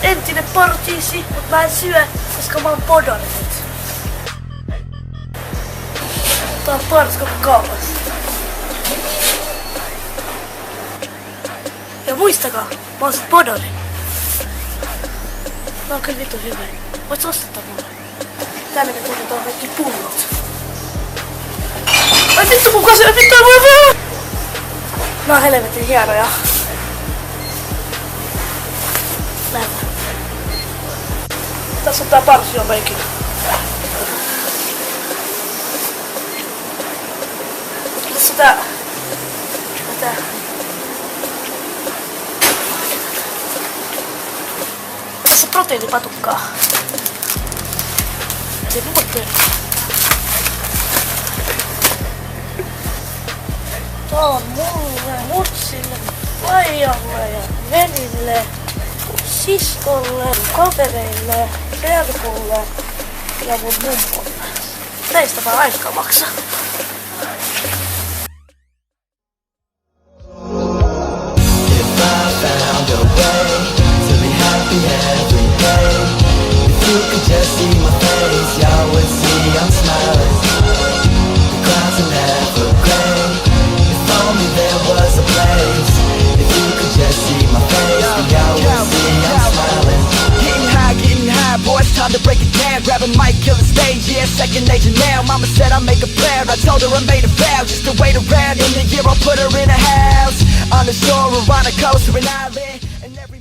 entinen portiisi, mut mä en syö, koska mä oon podannut. Tää on paras koko kaupassa. Ja muistakaa, mä oon sit podannut. Nää on kyllä vittu hyvä. Voit ostaa mulle. Tänne me tuotetaan kaikki pullot. Ai vittu mun kanssa, vittu ei voi. Nää on helvetin hienoja. Lähdetään. Tässä on tää parsio meikin. Tässä on tää. Tässä on proteiinipatukkaa. Se muuttuu. Tää on mulle, mutsille, paijalle ja venille, siskolle, kavereille, serkulle ja mun mummolle. Teistä vaan aikaa maksaa. Just see my face, y'all would see I'm smiling. The clouds are never gray. If only there was a place. If you could just see my face, y'all would see I'm smiling. Getting high, boy, it's time to break it down. Grab a mic, kill the stage, yeah, second nature now. Mama said I'll make a plan, I told her I made a vow. Just to wait around, in a year I'll put her in a house on the shore or on a coast or an island. And every